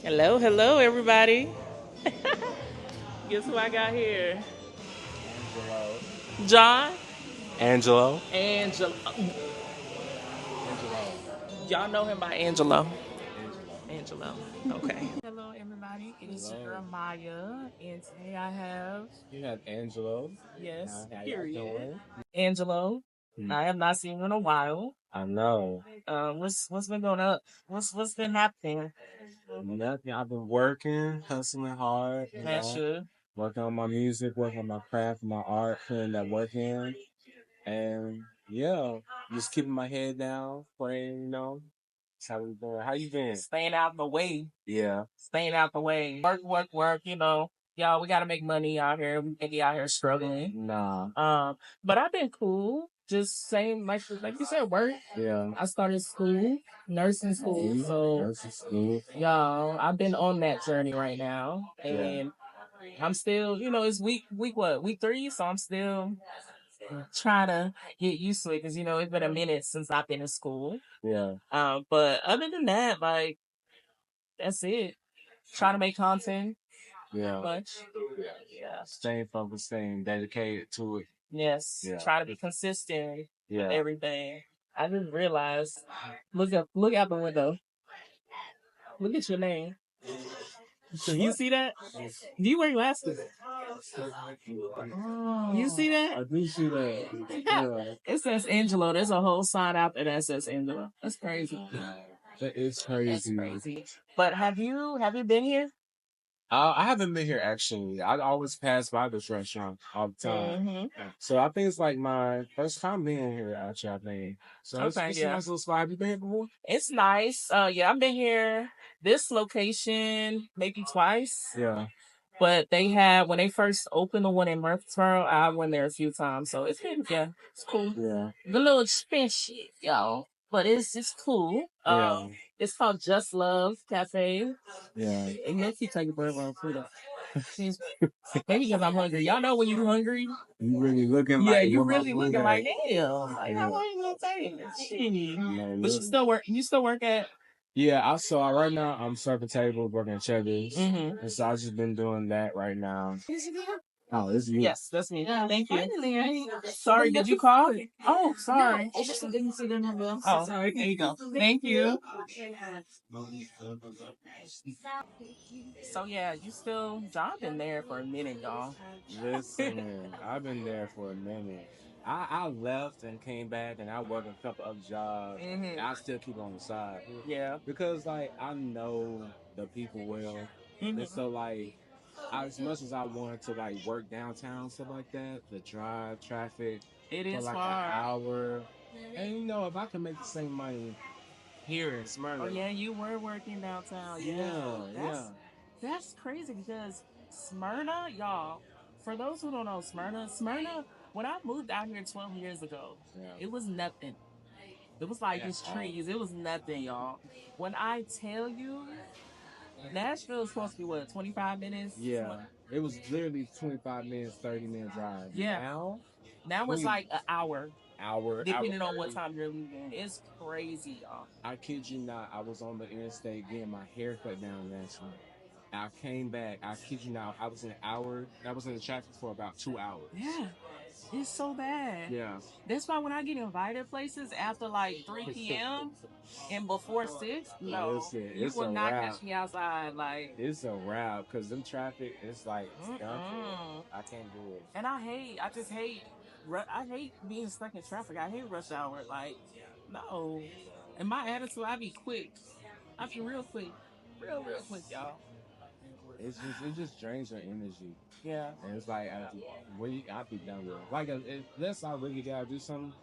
Hello, hello, everybody. Guess who I got here? Angelo. John. Angelo. Angelo. Angelo. Y'all know him by Angelo. Angelo. Angelo. Okay. Hello, everybody. It is your Hello. girl Maya, and today I have You have Angelo. yes, How y'all period. doing? Angelo. I have not seen you in a while. I know. What's been going up? What's been happening? Nothing. I've been working, hustling hard, That should. working on my music, working on my craft, my art, putting that work in. And yeah, just keeping my head down, praying. That's how we doing. How you been? Staying out the way. Yeah. Staying out the way. Work, work, work. Y'all, we gotta make money out here. We can't be out here struggling. Nah. But I've been cool. Just same like you said, work. Yeah. I started school, nursing school. So That's school. y'all, I've been on that journey right now. Yeah. And I'm still, it's week what? Week 3, so I'm still trying to get used to it because it's been a minute since I've been in school. Yeah. But other than that, like that's it. Trying to make content. Yeah. Much. Yeah. Staying focused, staying dedicated to it. Yes. Yeah. Try to be consistent with Yeah. everything. I just realized. Look out the window. Look at your name. So you see that? Do you wear glasses? Oh, You see that? I do see that. Yeah. It says Angelo. There's a whole sign out there that says Angelo. That's crazy. That is That's crazy. crazy. But have you been here? I haven't been here actually. I always pass by this restaurant all the time. Mm-hmm. So I think it's like my first time being here actually, I think. So Okay, it's a yeah. nice little spot. Have you been here before? It's nice. Yeah, I've been here this location maybe twice. Yeah. But they had when they first opened the one in Murfreesboro, I went there a few times, so it's cool. Yeah. A little expensive, y'all, but it's cool. Yeah. It's called Just Love Cafe. Yeah. And let's keep taking bird on food. She's maybe because I'm hungry. Y'all know when you're hungry. You really looking Yeah, like you what my really food looking like at. damn. Like how Yeah. long you gonna take? Shit. Man, But look. you still work at Yeah, right now I'm serving tables, working at Chevys. mm-hmm. And so I've just been doing that right now. Oh, this is you. Yes, that's me. Thank you. Sorry, did you call? Oh, sorry. I just didn't see the number. Oh, sorry. There you go. Thank you. So yeah, you still John been there for a minute, y'all. Listen, I've been there for a minute. I left and came back and I worked a couple other jobs. hmm And I still keep on the side. Yeah. Because like I know the people well. hmm And so like as much as I wanted to like work downtown stuff like that, the drive, traffic It for is like an hard. hour. And if I can make the same money here in Oh Smyrna. yeah, you were working downtown. Yeah, Yeah, yeah. that's crazy because Smyrna, y'all. For those who don't know Smyrna. When I moved out here 12 years ago, Yeah. it was nothing. It was like At just all. trees. It was nothing, y'all. When I tell you, Nashville is supposed to be what 25 minutes. Yeah. It was literally 25 minutes, 30-minute drive. Yeah. Now, Now it's 20 like an hour, hour depending on what 30. time you're leaving. It's crazy, y'all. I kid you not, I was on the interstate getting my hair cut down last week. I came back, I kid you not, I was in the traffic for about 2 hours. Yeah, it's so bad. Yeah. That's why when I get invited places after like 3 p.m. and before 6, no, Listen, you it's will a not wrap. catch me outside. Like, It's a wrap because them traffic, it's like stunted. mm-mm. I can't do it. And I just hate, I hate being stuck in traffic. I hate rush hour. Like, no. And my attitude, I be quick. I be real quick. Real quick, y'all. It just drains your energy. Yeah. And it's like, I be done with it. Like, unless I really gotta do something,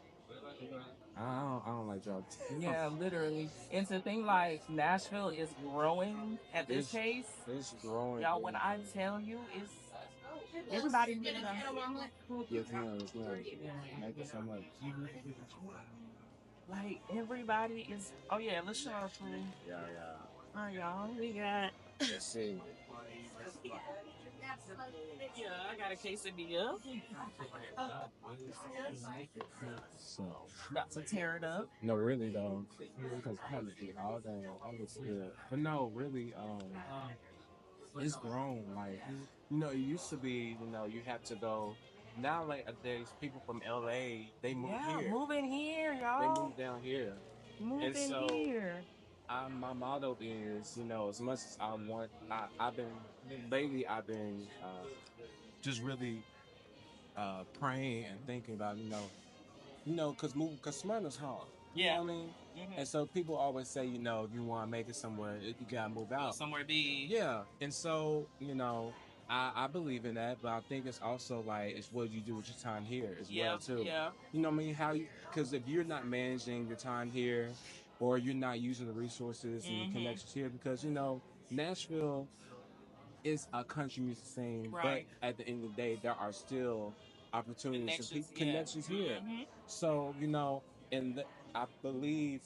I don't like driving. Yeah, literally. And to think like Nashville is growing at this pace, It's growing. y'all. When I tell you, it's everybody moving up. Yes, ma'am. Yes, ma'am. Thank you so much. Like everybody is. Oh yeah, let's show our food. Yeah, yeah. All right, y'all. We got Let's see. Yeah, I got a quesadilla. So About to tear it up. no, really though, because I had to do all that. I was good, but no, really, it's grown. Like it used to be, you have to go. Now, like there's people from LA, they move Yeah, here, moving here, they y'all. move down here, and Moving so here. my motto is, as much as I want, I've been lately, I've been just really praying and thinking about, because Smyrna's hard. You know Yeah. what I mean? Hmm. And so people always say, if you want to make it somewhere, you gotta move Go out. somewhere big. Yeah, and so I believe in that, but I think it's also like it's what you do with your time here as Yeah, well too. yeah. You know what I mean? Because if you're not managing your time here, or you're not using the resources and your Hmm. connections here, because Nashville is a country music scene, but Right. at the end of the day, there are still opportunities and Connections, yeah. connections here. Hmm. So and I believe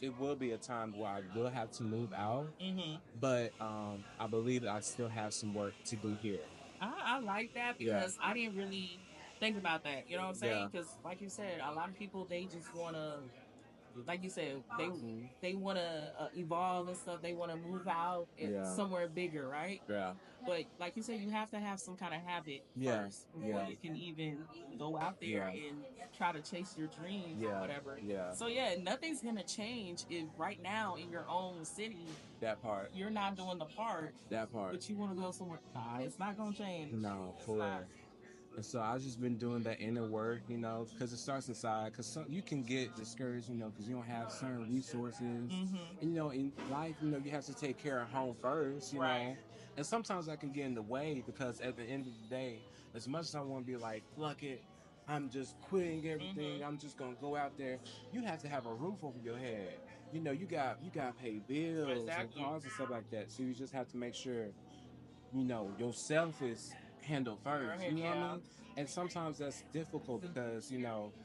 it will be a time where I will have to move out, Hmm. but I believe that I still have some work to do here. I like that Yeah, because I didn't really think about that. You know what I'm yeah, saying? Because, like you said, a lot of people, they just want to, like you said, mhm, they want to evolve and stuff. They want to move out yeah, somewhere bigger, right? yeah, But like you said, you have to have some kind of habit yeah, first before yeah, you can even go out there yeah, and try to chase your dreams or yeah, whatever. yeah. So yeah, nothing's gonna change if right now in your own city That part, you're not doing the part, that part. but you want to go somewhere. Nah, it's not gonna change. No, It's for not. real. And so I've just been doing that inner work, because it starts inside. Because you can get discouraged, because you don't have certain resources. Mm-hmm. And, in life, you have to take care of home first, Right. And sometimes that can get in the way because at the end of the day, as much as I want to be like, fuck it, I'm just quitting everything. Mm-hmm. I'm just gonna go out there. You have to have a roof over your head. You got to pay bills and Exactly. cars and stuff like that. So you just have to make sure yourself is handled first. You know what I Yeah. mean? And sometimes that's difficult because,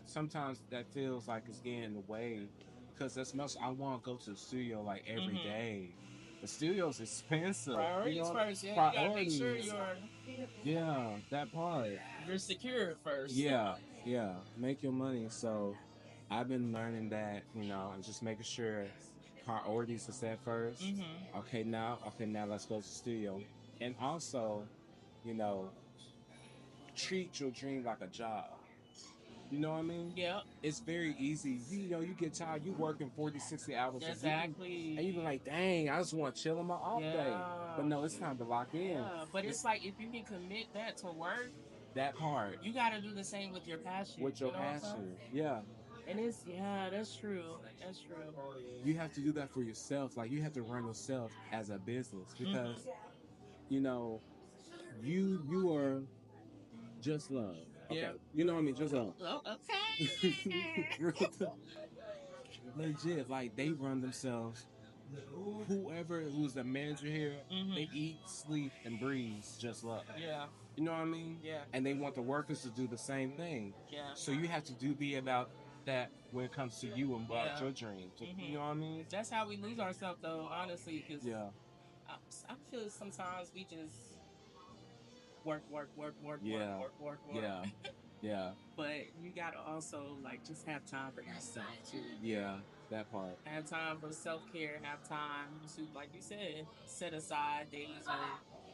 sometimes that feels like it's getting in the way. Because as much I want to go to the studio like every Mm-hmm. day. The studio's expensive. Priorities first. Yeah, you gotta make sure Priorities. you're Yeah, that part. secure first. Yeah, yeah. Make your money. So I've been learning that, and just making sure priorities are set first. Mm-hmm. Okay, now let's go to the studio. And also, you know, treat your dream like a job. You know what I mean? Yep. It's very easy. You get tired, you working 40, 60 hours a week. And you be Exactly. like, dang, I just want to chill on my off day. Yeah. But no, it's time to lock in. Yeah. But It's it's like if you can commit that to work, that part you gotta do the same with your passion. with You your know what I'm saying? passion. Yeah. And it's yeah, that's true. That's true. You have to do that for yourself. Like you have to run yourself as a business because Mm-hmm. you know you are just love. Okay, Yeah. you know what I mean? Just love. Oh, okay. Legit, like they run themselves. Whoever who's the manager here, they Mm-hmm. eat, sleep, and breathe just love. Yeah. You know what I mean? Yeah. And they want the workers to do the same thing. Yeah. So you have to be about that when it comes to you and about Yeah. your dreams. You Mm-hmm. know what I mean? That's how we lose ourselves, though. Honestly, because Yeah. I, I feel sometimes we just work, work, work, work, work, Yeah. work, work, work. Yeah. Yeah. But you gotta also like just have time for yourself too. Yeah. That part. Have time for self care. Have time to, like you said, set aside days where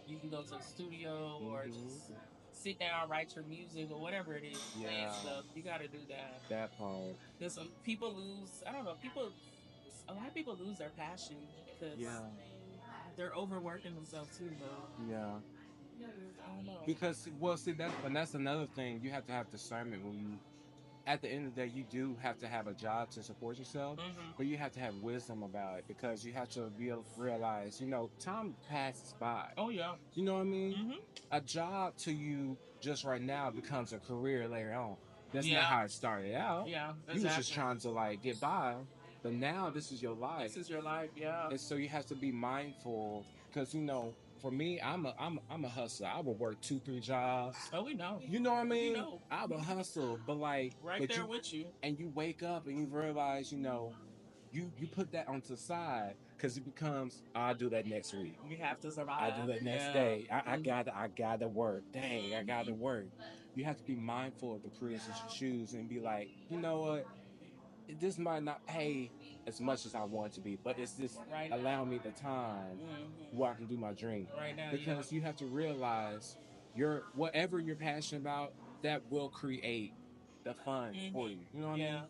you can go to the studio or just Hmm. sit down, write your music or whatever it is, play Yeah. stuff. You gotta do that. That part. Because some people lose. I don't know. A lot of people lose their passion because Yeah. they're overworking themselves too, though. Yeah. I don't know. Because well, see that's another thing. You have to have discernment when you at the end of the day, you do have to have a job to support yourself, Mm-hmm. but you have to have wisdom about it because you have to realize, time passes by. Oh yeah. You know what I mean? Mm-hmm. A job to you just right now becomes a career later on. That's not Yeah. how it started out. Yeah. You was just Exactly. trying to like get by, but now this is your life, This is your life. Yeah. and so you have to be mindful because for me, I'm a hustler. I would work 2, 3 jobs. Oh, we know. You know what I We mean? know. I would hustle, but Right but there you with you. and you wake up and you realize, you put that on the side because it becomes I'll do that next week. You have to survive. I do that next day. I gotta work. Dang, I gotta work. You have to be mindful of the careers that you choose and be like, you know what? This might not pay as much as I want it to be, but it's just Right. allow me the time where I can do my dream. Right now, Because you have to realize your whatever you're passionate about, that will create the fun for you. You know what I mean?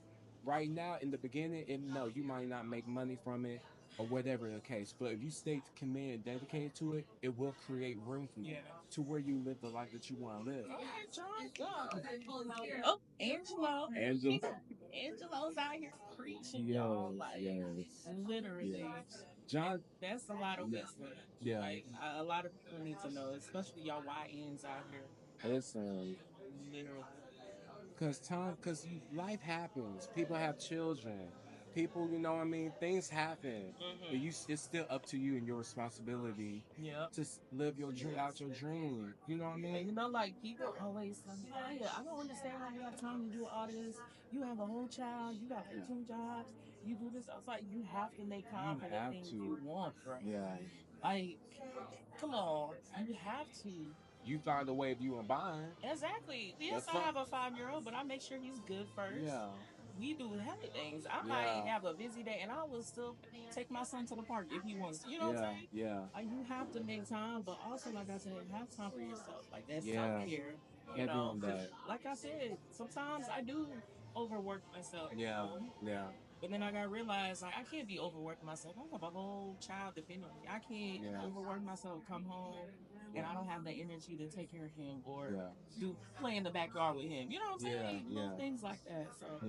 Right now, in the beginning, and no, you might not make money from it or whatever the case, but if you stay committed and dedicated to it, it will create room for you to where you live the life that you want to live. Oh, Angelo. Angela. Angelo's out here preaching, Yes, y'all. Like, yes. literally. Yes. John, That's a lot of wisdom. yeah. Like, a lot of people need to know, especially y'all YNs out here. Listen, Literally. because life happens. People have children. People, you know what I mean? Things happen. But it's still up to you and your responsibility to live your dream out your dream. You know what I mean? And you know, like people always say, oh, yeah, I don't understand how you have time to do all this. You have a whole child, you got 15 jobs, you do this. I was like, you have to make time for the things you want, bro. Yeah. Like, come on, you have to. You find a way if you want buying. Exactly. Yes, I have a 5-year-old, but I make sure he's good first. Yeah. We do hella things. I might have a busy day, and I will still take my son to the park if he wants to. You know what I'm saying? Yeah. Like, you have to make time, but also, like I said, have time for yourself. Like, that's self-care. You know, like I said, sometimes I do overwork myself. Yeah. Yeah. But then I got to realize, like, I can't be overworking myself. I have a whole child depending on me. I can't overwork myself, come home, and I don't have the energy to take care of him or play in the backyard with him. You know what I'm saying? Little things like that. So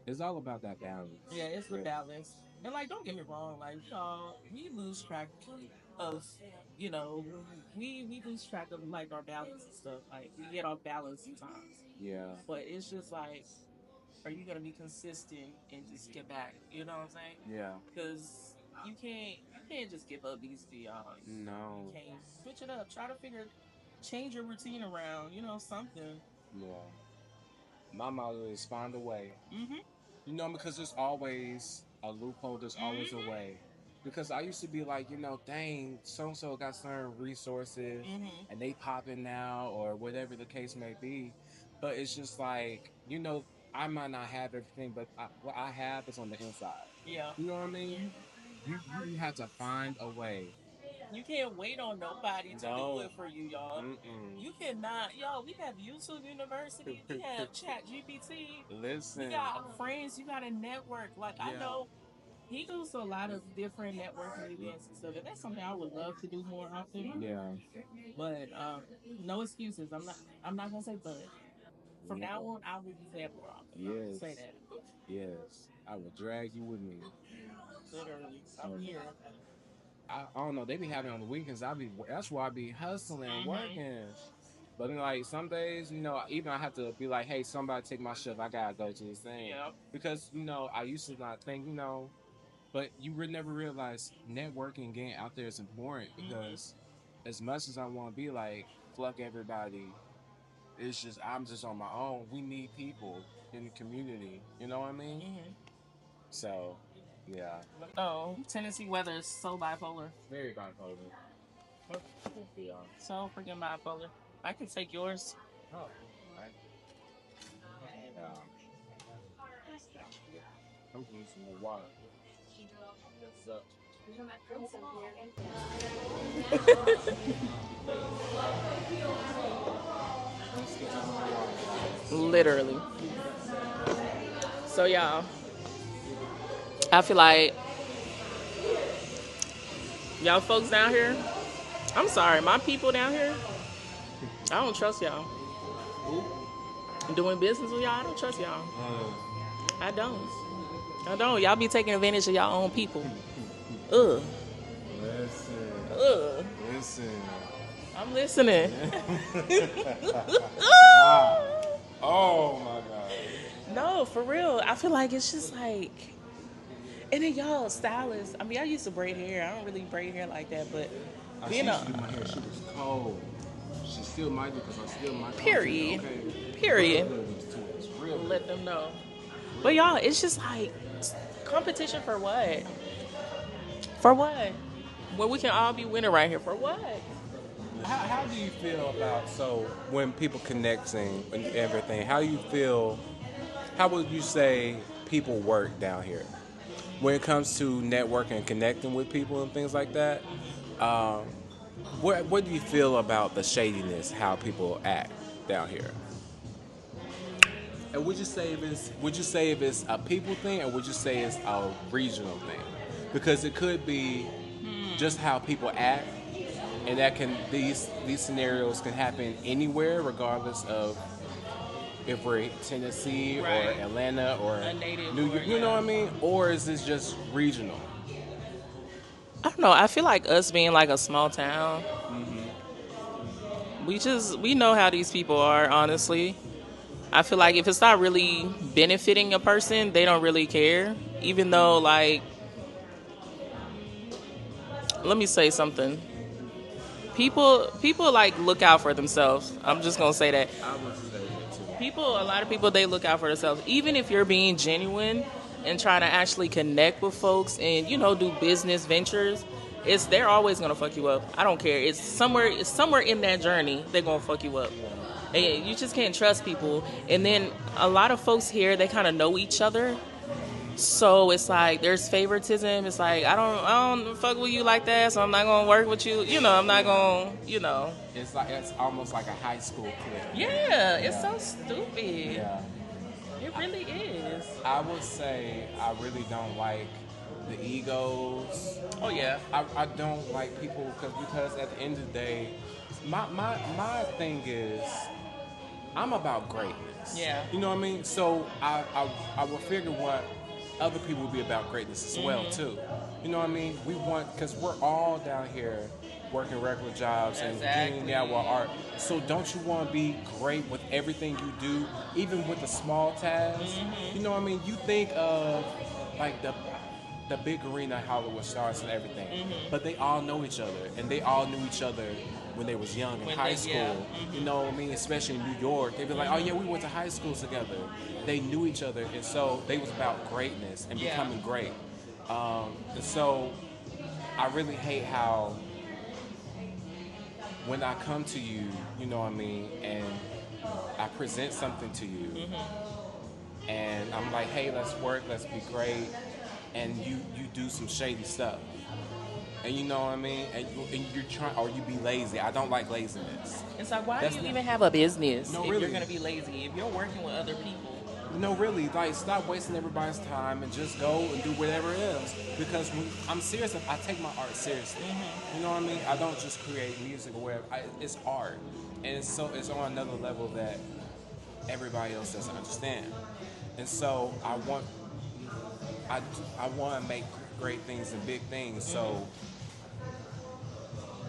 it's all about that balance. Yeah, it's the balance. And like, don't get me wrong, like, we lose track of, we lose track of like our balance and stuff. Like, we get off balance sometimes. Yeah. But it's just like, are you gonna be consistent and just get back? You know what I'm saying? Yeah. Because you can't just give up easily, y'all. No. You can't switch it up. Try to change your routine around. Something. Yeah. My motto is find a way. Mm-hmm. Because there's always a loophole. There's always a way. Because I used to be like, dang, so-and-so got certain resources and they popping now or whatever the case may be. But it's just like, I might not have everything, but what I have is on the inside. Yeah. You know what I mean? You have to find a way. You can't wait on nobody to do it for you, y'all. You cannot. Y'all, we have YouTube University. We have Chat GPT. Listen. You got friends. You got a network. Like, I know he goes to a lot of different networking events and stuff. And that's something I would love to do more often. Yeah. But no excuses. I'm not gonna say but. From now on, I will be there more often. Yes. Say that. Yes. I will drag you with me. Literally. I'm here. I don't know. They be having on the weekends. That's why I be hustling, working. But then, like, some days, even I have to be like, hey, somebody take my shift. I gotta go to this thing. Yeah. Because I used to not think, but you would never realize networking and getting out there is important. Because as much as I want to be like, fuck everybody, it's just I'm just on my own. We need people in the community. You know what I mean? So. Yeah. Oh, Tennessee weather is so bipolar. Very bipolar. So freaking bipolar. I can take yours. Oh, right. I'm getting some more water. Literally. So y'all, I feel like y'all folks down here, I'm sorry, my people down here, I don't trust y'all. Doing business with y'all, I don't trust y'all. I don't. Y'all be taking advantage of y'all own people. Ugh. Listen. I'm listening. Oh my God. No, for real. I feel like it's just like, and then y'all stylists. I mean, I used to braid hair. I don't really braid hair like that, but she used to do my hair. She was cold. She still might do because I still might. Period. Okay. Period. It's real. Let them know. But y'all, it's just like competition for what? For what? Well, we can all be winning right here. For what? How do you feel about when people connecting and everything? How you feel? How would you say people work down here when it comes to networking and connecting with people and things like that? Um, what do you feel about the shadiness? How people act down here? And would you say if it's a people thing, or would you say it's a regional thing? Because it could be just how people act, and that can these scenarios can happen anywhere, regardless of if we're in Tennessee or Atlanta or A native New York. You know what I mean? Or is this just regional? I don't know. I feel like us being like a small town, we know how these people are. Honestly, I feel like if it's not really benefiting a person, they don't really care. Even though, like, let me say something. People like look out for themselves. I'm just gonna say that. I would say that too. A lot of people, they look out for themselves. Even if you're being genuine and trying to actually connect with folks and do business ventures, they're always gonna fuck you up. I don't care. It's somewhere in that journey they're gonna fuck you up. And you just can't trust people. And then a lot of folks here, they kind of know each other. So it's like there's favoritism. It's like I don't fuck with you like that, so I'm not gonna work with you. I'm not gonna. It's almost like a high school clique. Yeah, it's so stupid. Yeah. It really is. I would say I really don't like the egos. Oh yeah. I don't like people because at the end of the day, my thing is I'm about greatness. Yeah. You know what I mean? So I will figure what other people will be about greatness as well too. You know what I mean? We want, because we're all down here working regular jobs and getting our art. So don't you want to be great with everything you do, even with the small tasks? You know what I mean? You think of like the big arena Hollywood stars and everything, but they all know each other, and they all knew each other when they was young in high school. Yeah. You know what I mean? Especially in New York, they'd be like, "Oh yeah, we went to high school together." They knew each other, and so they was about greatness and becoming great. And so I really hate how when I come to you, you know what I mean, and I present something to you, and I'm like, "Hey, let's work, let's be great," and you do some shady stuff. And you know what I mean? And you're trying, or you be lazy. I don't like laziness. It's like, why do you even have a business if really. you're going to be lazy? If you're working with other people. No, really. Like, stop wasting everybody's time and just go and do whatever it is. Because when I'm serious, I take my art seriously. You know what I mean? I don't just create music or whatever. It's art. And it's on another level that everybody else doesn't understand. And so I want to make great things and big things. So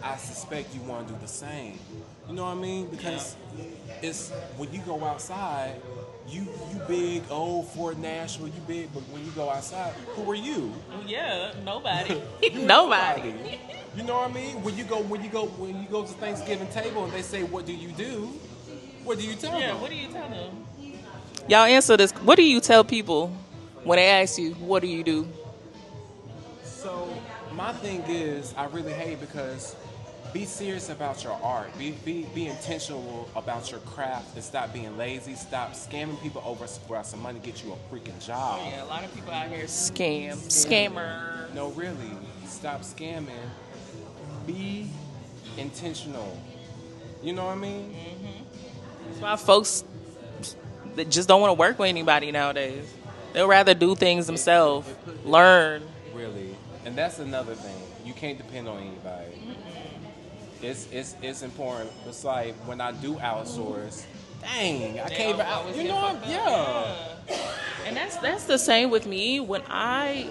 I suspect you want to do the same. You know what I mean? Because it's when you go outside, you big, Fort Nashville, you big, but when you go outside, who are you? Yeah, nobody. Nobody. You know what I mean? When you go to Thanksgiving table and they say, "What do you do?" What do you tell them? Yeah, what do you tell them? Y'all answer this. What do you tell people when they ask you, "What do you do?" So my thing is, I really hate because be serious about your art. Be intentional about your craft and stop being lazy. Stop scamming people over for some money to get you a freaking job. Oh, yeah, a lot of people out here scammer. No, really. Stop scamming. Be intentional. You know what I mean? That's why folks that just don't want to work with anybody nowadays. They'll rather do things themselves, learn. Really. And that's another thing. You can't depend on anybody. It's important. It's like when I do outsource, dang, I can't even out. You know, yeah. And that's the same with me when I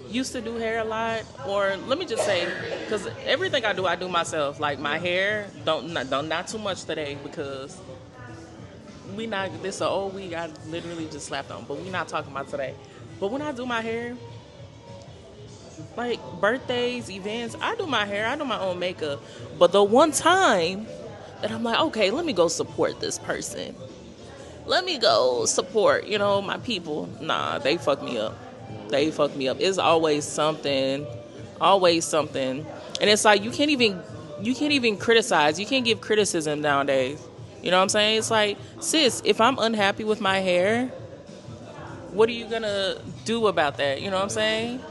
used to do hair a lot, or let me just say, because everything I do myself. Like my hair, not too much today because this is an old wig I literally just slapped on, but we're not talking about today. But when I do my hair, like birthdays, events, I do my hair, I do my own makeup. But the one time that I'm like, okay, let me go support this person. Let me go support, my people. Nah, they fuck me up. It's always something Always something. And it's like you can't even criticize. You can't give criticism nowadays. You know what I'm saying? It's like, sis, if I'm unhappy with my hair, what are you gonna do about that? You know what I'm saying?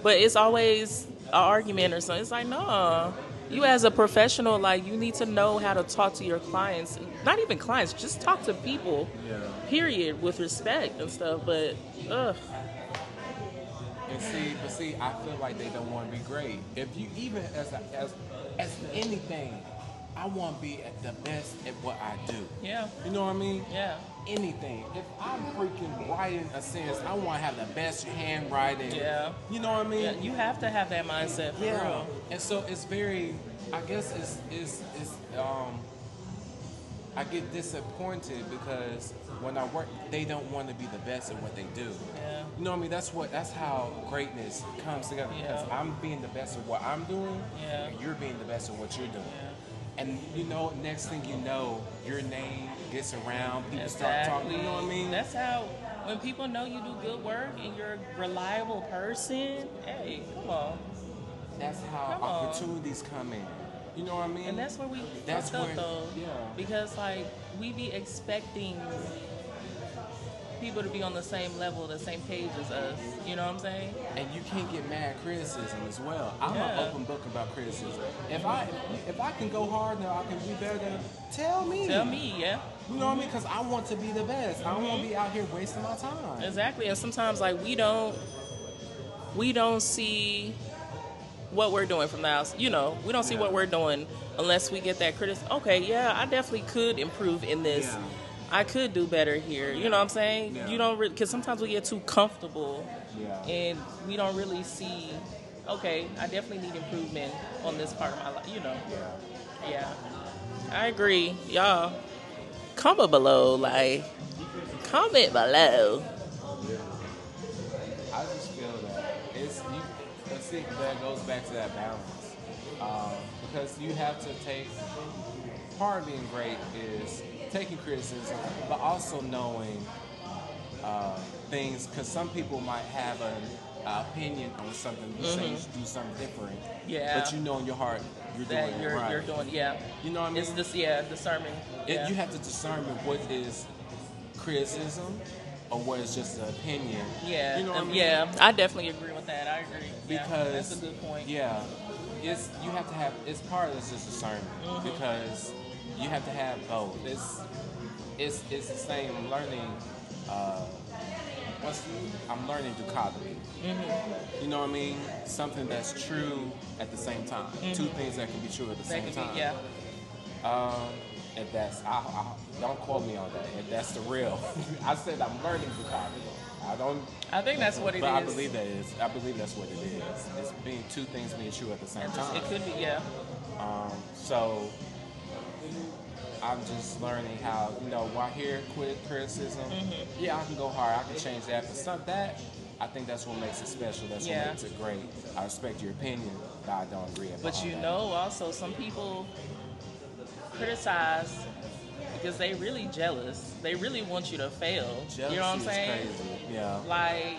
But it's always an argument or something. It's like, no. You as a professional, like, you need to know how to talk to your clients. Not even clients, just talk to people. Yeah. Period, with respect and stuff. But ugh. And see, I feel like they don't want to be great. If you even as anything, I want to be at the best at what I do. Yeah. You know what I mean? Yeah. Anything. If I'm freaking writing a sentence, I want to have the best handwriting. Yeah. You know what I mean? Yeah, you have to have that mindset for real. And so it's very. I guess it's I get disappointed because when I work, they don't want to be the best at what they do. Yeah. You know what I mean? That's how greatness comes together. Yeah. Because I'm being the best at what I'm doing, Yeah. and you're being the best at what you're doing. Yeah. And you know, next thing you know, your name gets around, people start Exactly. talking. You know what I mean? That's how, when people know you do good work and you're a reliable person, hey, come on. That's how Come on. opportunities come in. You know what I mean? And that's where we That's fucked up, where- though. yeah. Because, like, we be expecting people to be on the same level, the same page as us. You know what I'm saying? And you can't get mad at criticism as well. I'm Yeah. an open book about criticism. If I can go hard now, I can be better. Tell me. Tell me, yeah. You know what I mean? Because I want to be the best. I don't want to be out here wasting my time. Exactly. And sometimes, like, we don't see what we're doing from the house. You know, we don't see what we're doing unless we get that criticism. Okay, yeah, I definitely could improve in this. Yeah. I could do better here. You know what I'm saying? Yeah. You don't because sometimes we get too comfortable, Yeah. and we don't really see. Okay, I definitely need improvement on this part of my life. You know? Yeah. I agree, y'all. Comment below, like, comment below. I just feel that it's you. I think that goes back to that balance because you have to take. Part of being great is taking criticism, but also knowing things. Because some people might have an opinion on something. You say you should do something different. Yeah. But you know in your heart you're That doing you're it right. you're doing, yeah. You know what I mean? It's this, discernment. Yeah. You have to discern what is criticism or what is just an opinion. Yeah, You know what I mean? yeah, I definitely agree with that. I agree. Because that's a good point. Yeah, you have to have. It's part of this is discernment because you have to have both. It's the same. I'm learning. I'm learning duality. You know what I mean? Something that's true at the same time. Two things that can be true at the same time. Yeah. If that's, don't quote me on that. If that's the real, I said I'm learning duality. I think that's what it but is. I believe that's what it is. It's being two things being true at the same time. It could be, yeah. So I'm just learning how, while I hear criticism, yeah, I can go hard, I can change that. But I think that's what makes it special. That's what makes it great. I respect your opinion, but I don't agree about But that. also some people criticize because they really jealous. They really want you to fail. Jealousy you know what I'm is saying? crazy. Yeah. Like,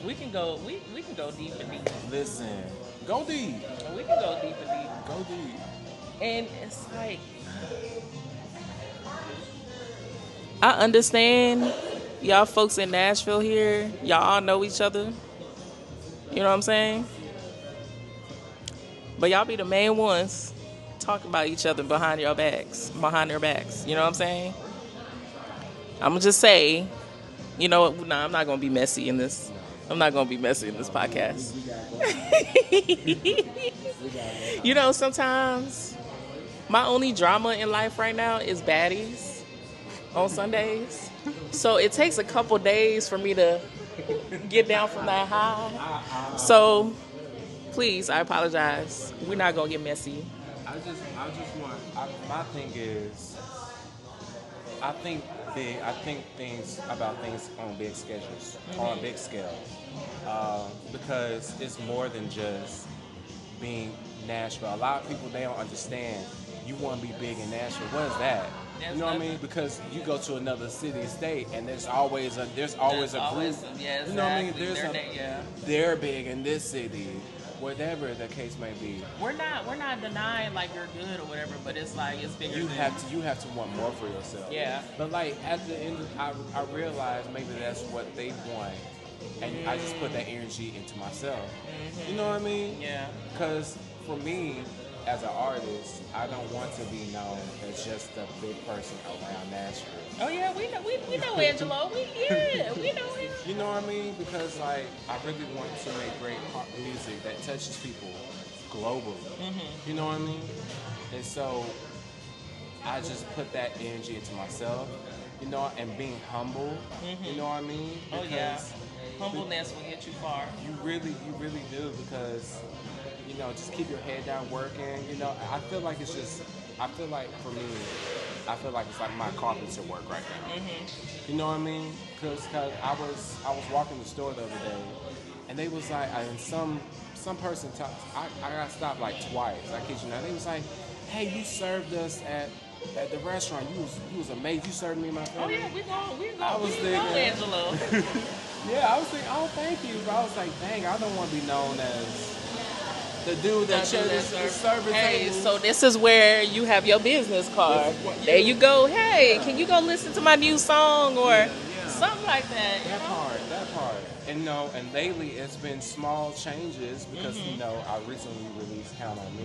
we can go deep and deep. Listen, go deep. We can go deep and deep. Go deep. And it's like, I understand y'all folks in Nashville here. Y'all all know each other. You know what I'm saying? But y'all be the main ones talking about each other behind their backs. You know what I'm saying? I'm going to just say, you know what? Nah, I'm not going to be messy in this. I'm not going to be messy in this podcast. You know, sometimes my only drama in life right now is baddies on Sundays. So it takes a couple days for me to get down from that high. So please, I apologize. We're not going to get messy. I just want. My thing is, I think things about things on big schedules, on a big scale, because it's more than just being Nashville. A lot of people, they don't understand you want to be big in Nashville. What is that? You know what I mean? Because you go to another city, state, and there's always a group. Yeah, You know what I mean? exactly. They're big in this city, whatever the case may be. We're not denying like you're good or whatever, but it's like it's bigger. You have to want more for yourself. Yeah. But like at the end, I realized maybe that's what they want, and I just put that energy into myself. Mm-hmm. You know what I mean? Yeah. Because for me, as an artist, I don't want to be known as just a big person around Nashville. Oh yeah, we know Angelo. We know him. You know what I mean? Because like I really want to make great pop music that touches people globally. Mm-hmm. You know what I mean? And so I just put that energy into myself, you know, and being humble. Mm-hmm. You know what I mean? Because humbleness will get you far. You really do, because you know, just keep your head down working. You know, I feel like for me, I feel like it's like my carpenter work right now. Mm-hmm. You know what I mean? Because I was walking the store the other day, and they was like, and some person talked. I got stopped like twice. I kid you not. They was like, "Hey, you served us at the restaurant. You was amazing. You served me and my family." Oh yeah, we go. I was thinking, Angelo. yeah, I was thinking, oh, thank you. But I was like, dang, I don't want to be known as the dude that shared the service. Hey, so this is where you have your business card. There you go. Hey, can you go listen to my new song or something like that? That part. And you know, and lately it's been small changes because you know I recently released Count on Me.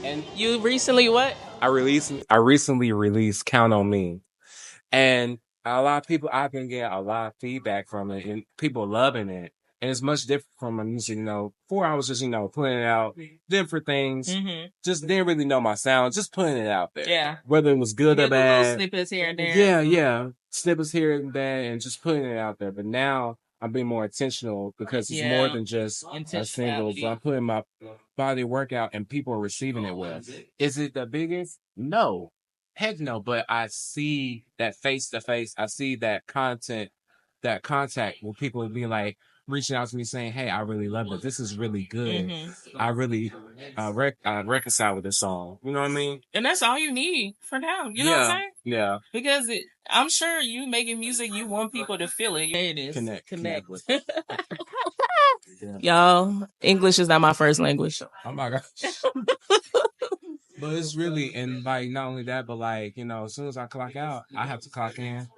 And you recently what? I recently released Count on Me. And a lot of people, I've been getting a lot of feedback from it, and people loving it. And it's much different from my music, you know. 4 hours just, you know, putting out different things. Mm-hmm. Just didn't really know my sound, just putting it out there. Yeah. Whether it was good or bad. Snippets here and there. Yeah. Snippets here and there, and just putting it out there. But now I'm being more intentional because it's more than just a single. But I'm putting my body workout and people are receiving it well. Is it the biggest? No. Heck no, but I see that face to face. I see that contact where people will be like reaching out to me saying, "Hey, I really love it. This is really good. Mm-hmm. I really reconcile with this song." You know what I mean? And that's all you need for now. You know what I'm saying? Yeah. Because I'm sure you making music, you want people to feel it. There it is. Connect with. Y'all, English is not my first language. Oh my gosh. But it's really, and like, not only that, but like, you know, as soon as I clock out, I have to clock in.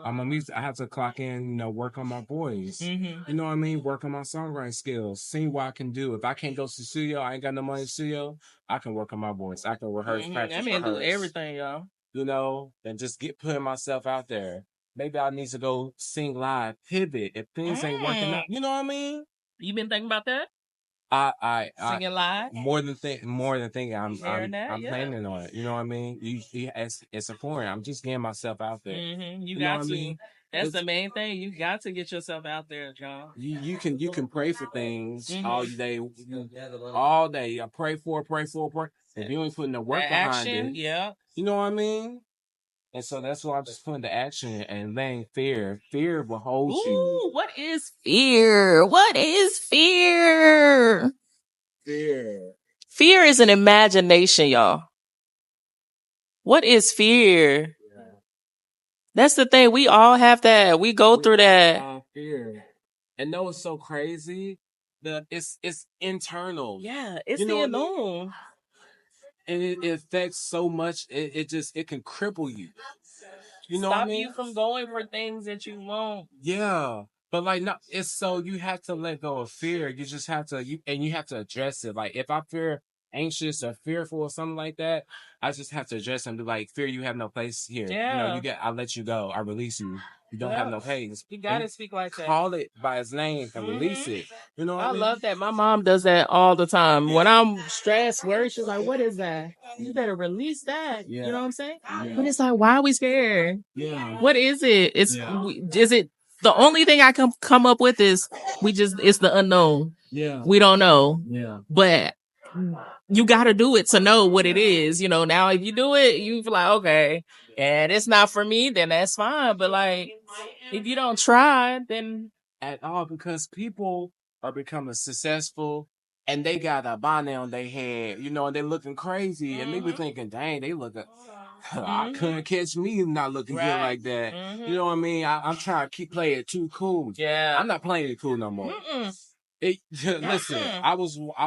I have to clock in, you know, work on my voice. Mm-hmm. You know what I mean? Work on my songwriting skills. See what I can do. If I can't go to the studio, I ain't got no money in the studio, I can work on my voice. I can rehearse, practice. I mean, do everything, y'all. You know, and just putting myself out there. Maybe I need to go sing live, pivot if things ain't working out. You know what I mean? You been thinking about that? Singing live more than thinking. I'm planning on it. You know what I mean? It's important. I'm just getting myself out there. Mm-hmm. You got to. I mean? That's the main thing. You got to get yourself out there, John. You can pray for things all day. All day. I pray. If you ain't putting the work behind it, you know what I mean? And so that's why I'm just putting the action and laying fear. Fear will hold you. What is fear? What is fear? Fear is an imagination, y'all. What is fear? Yeah. That's the thing. We all have that. We go through that. Fear. And no, it's so crazy. It's internal. Yeah, it's the unknown. And it affects so much. It can cripple you. You know Stop what I mean? You from going for things that you won't. Yeah. But like, no, it's so you have to let go of fear. You just have to, you have to address it. Like if I feel anxious or fearful or something like that, I just have to address it and be like, fear, you have no place here. Yeah. You know, I let you go. I release you. You don't have no place. You gotta speak like that. Call it by its name and release it. You know what I mean? love that. My mom does that all the time. When I'm stressed, worried, she's like, "What is that? You better release that." Yeah. You know what I'm saying? Yeah. But it's like, why are we scared? Yeah. What is it? Is it the only thing I can come up with is it's the unknown. Yeah. We don't know. Yeah. But you got to do it to know what it is. You know, now if you do it, you feel like, okay, and it's not for me, then that's fine. But like, if you don't try, then at all, because people are becoming successful and they got a bonnet on their head, you know, and they looking crazy, and they be thinking, dang, they looking. I couldn't catch me not looking good like that. You know what I mean? I'm trying to keep playing it too cool. Yeah. I'm not playing it cool no more. Listen, I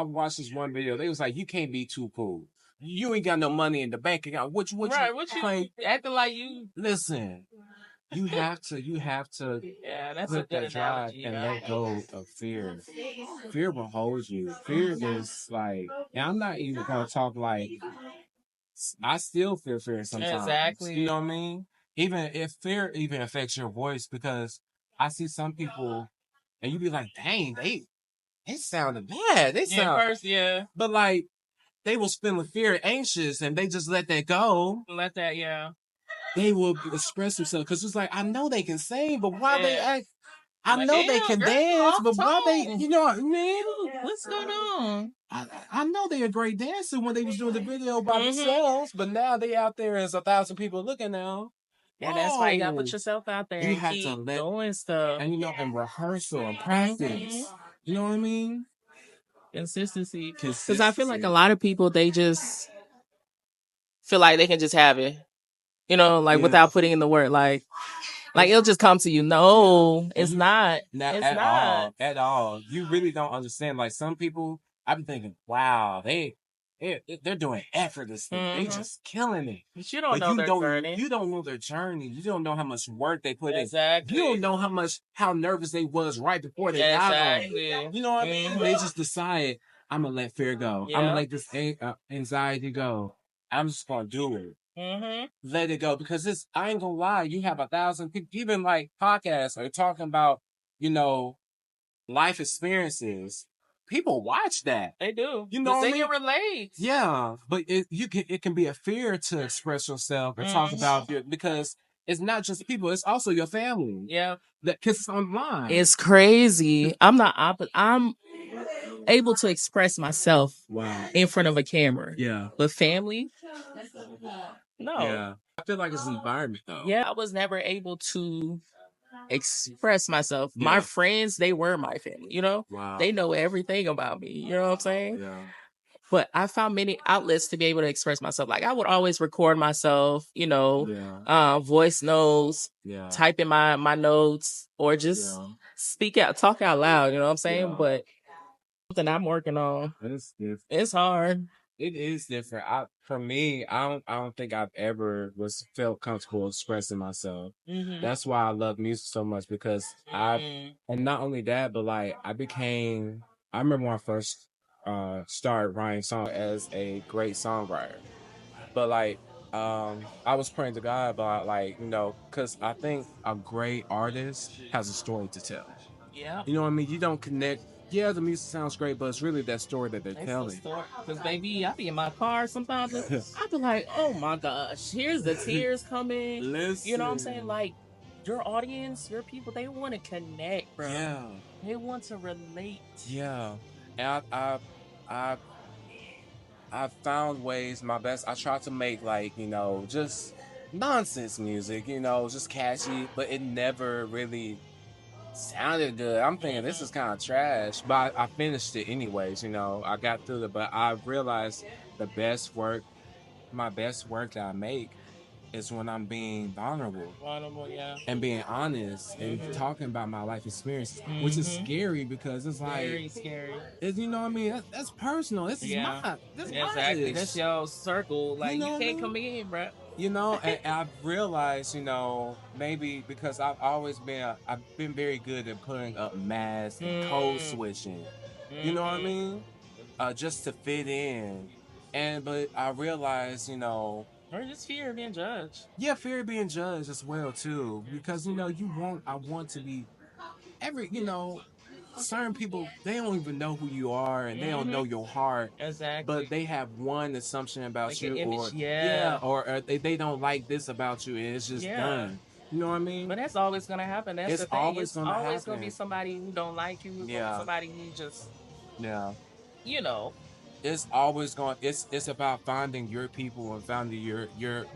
watched this one video. They was like, you can't be too cool. You ain't got no money in the bank account. What you Acting like you? Listen, you have to Yeah, that's a put good that drive analogy. and let go of fear. Fear will hold you. Fear is like, and I'm not even gonna talk like I still feel fear sometimes. Exactly. You know what I mean? Even if fear even affects your voice, because I see some people and you be like, dang, they sounded bad. They sound first, yeah. but like they was feeling fear, anxious, and they just let that go. Let that, yeah. They will express themselves because it's like I know they can sing, but why they Yeah. act? I Like, know they damn, can girl, dance, off but why they? tone. You know what I mean? What's going on? I know they a great dancer when they was doing the video by themselves, but now they out there as 1,000 people looking now. Yeah, that's why you gotta Whoa. put yourself out there You and have keep to let doing stuff. and you know and rehearsal and practice. You know what I mean? Consistency. Because I feel like a lot of people, they just feel like they can just have it, you know, like without putting in the work. Like it'll just come to you. No, it's not. Not It's at not. all. At all. You really don't understand. Like some people, I've been thinking, wow, they're doing effortlessly. They just killing it. But you don't know their journey. You don't know their journey. You don't know how much work they put in. Exactly. You don't know how nervous they was right before they got on. You know what I mean? They just decide, I'm gonna let fear go. I'm gonna let this anxiety go. I'm just gonna do it. Let it go because I ain't gonna lie, you have 1,000 people, even like podcasts are talking about, you know, life experiences. People watch that. They do. You know what I mean? They can relate. Yeah, but it can be a fear to express yourself and talk about it because it's not just people, it's also your family. Yeah. That because it's online. It's crazy. I'm able to express myself in front of a camera. Yeah. But family? No. Yeah. I feel like it's an environment though. Yeah, I was never able to express myself. Yeah. My friends, they were my family, you know? Wow. They know everything about me. You know what I'm saying? Yeah. But I found many outlets to be able to express myself. Like I would always record myself, you know, voice notes, type in my notes, or just speak out, talk out loud. You know what I'm saying? But something I'm working on. It's hard. It is different. For me, I don't think I've ever felt comfortable expressing myself. That's why I love music so much because and not only that, but like I remember when I first started writing songs as a great songwriter. But like I was praying to God about like, you know, because I think a great artist has a story to tell. Yeah. You know what I mean? You don't connect. Yeah, the music sounds great, but it's really that story that they're telling. Because baby, I be in my car sometimes. I be like, oh my gosh, here's the tears coming. Listen. You know what I'm saying? Like your audience, your people, they want to connect, bro. Yeah. They want to relate. Yeah. And I found ways. My best. I try to make like, you know, just nonsense music. You know, just catchy, but it never really sounded good. I'm thinking this is kind of trash, but I finished it anyways. You know, I got through it, but I realized the best work, my best work that I make is when I'm being vulnerable. Yeah. And being honest and talking about my life experiences, which is scary because it's like very scary. You know what I mean? That's personal. This is my exactly. That's your circle. Like you can't come in, bro. You know, and I've realized, you know, maybe because I've been very good at putting up masks and code switching. You know what I mean? Just to fit in. But I realized, you know, or just fear of being judged. Yeah, fear of being judged as well too, because you know I want to be you know, certain people they don't even know who you are and they don't know your heart. Exactly. But they have one assumption about like you, or or they don't like this about you, and it's just done. You know what I mean? But that's always gonna happen. That's it's the thing. Always it's always gonna be somebody who don't like you. It's gonna be somebody who just you know. It's always going. It's about finding your people and finding your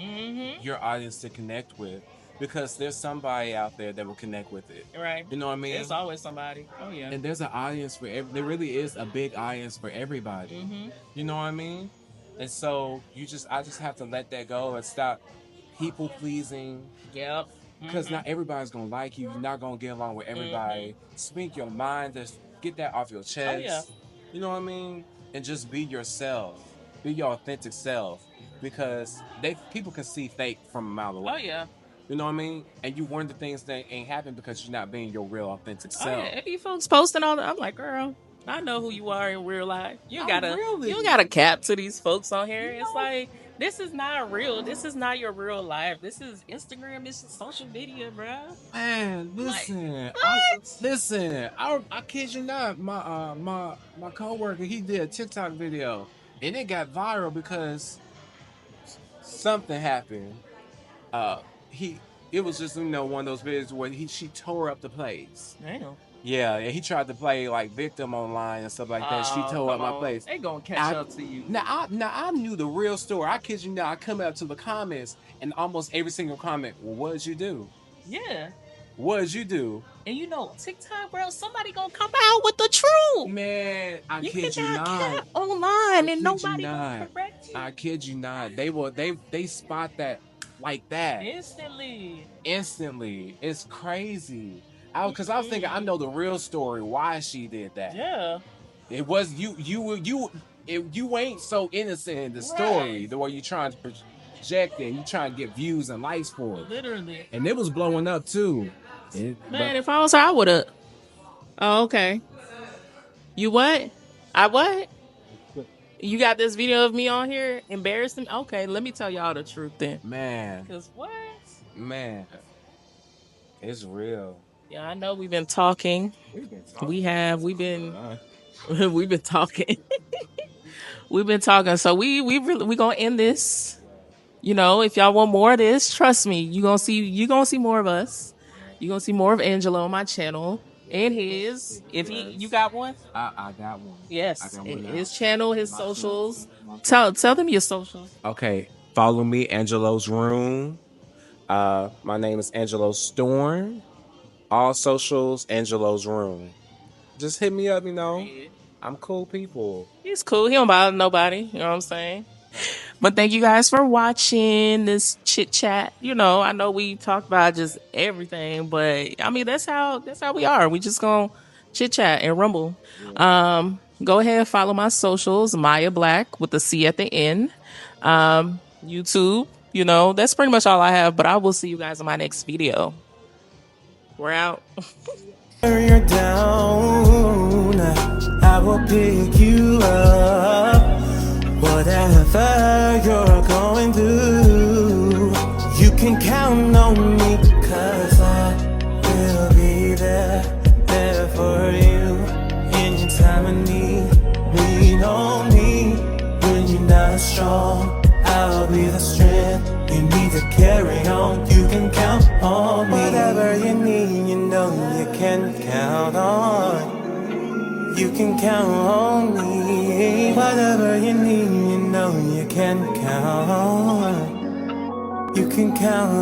audience to connect with. because there's somebody out there that will connect with it. Right. You know what I mean? There's always somebody. Oh yeah. And there's an audience for there really is a big audience for everybody. You know what I mean? And so I just have to let that go and stop people pleasing. Yep. Because not everybody's gonna like you. You're not gonna get along with everybody. Speak your mind. Just get that off your chest. Oh, yeah. You know what I mean? And just be yourself. Be your authentic self. Because people can see fake from a mile away. Oh yeah. You know what I mean? And you wonder things that ain't happening because you're not being your real authentic self. Oh, yeah. If you folks posting all that, I'm like, girl, I know who you are in real life. You don't gotta cap to these folks on here. It's like, this is not real. This is not your real life. This is Instagram. This is social media, bro. Man, listen. I kid you not. My coworker, he did a TikTok video, and it got viral because something happened. It was just one of those videos where she tore up the place. Damn. Yeah, and he tried to play like victim online and stuff like that. She tore up my place. They gonna catch up to you. Now I knew the real story. I kid you not. I come up to the comments and almost every single comment. Well, what did you do? Yeah. What did you do? And TikTok, bro, somebody gonna come out with the truth. Man, I kid you not. Cap online and nobody gonna correct you. I kid you not. They spot that like that instantly. It's crazy. Because I was thinking, I know the real story why she did that. Yeah. It was you ain't so innocent in the story the way you trying to project it. You trying to get views and likes for it. Literally. And it was blowing up too. Man, if I was her, I would have. Oh, okay. You what? I what? You got this video of me on here embarrassing? Okay, let me tell y'all the truth then. Man. Because what? Man. It's real. Yeah, I know we've been talking. We've been talking. We've been talking. We've been talking. So we gonna end this. You know, if y'all want more of this, trust me, you gonna see more of us. You gonna see more of Angelo on my channel and his. You got one? I got one. Yes, I got one his channel, his socials. Tell them your socials. Okay, follow me, Angelosroom. My name is Angelo Storm. All socials, Angelosroom. Just hit me up, I'm cool people. He's cool. He don't bother nobody. You know what I'm saying? But thank you guys for watching this chit chat. I know we talked about just everything, but I mean that's how we are. We just gonna chit chat and rumble. Go ahead and follow my socials, Maya Black with the C at the end. YouTube. That's pretty much all I have. But I will see you guys in my next video. We're out. You're down, I will pick you up. Whatever you're going through, you can count on me, 'cause I will be there for you. In your time of need, lean on me. When you're not strong, I'll be the strength you need to carry on. You can count on me. Whatever you need, you can count on. You can count on me. Whatever you need, you can count on. You can count on.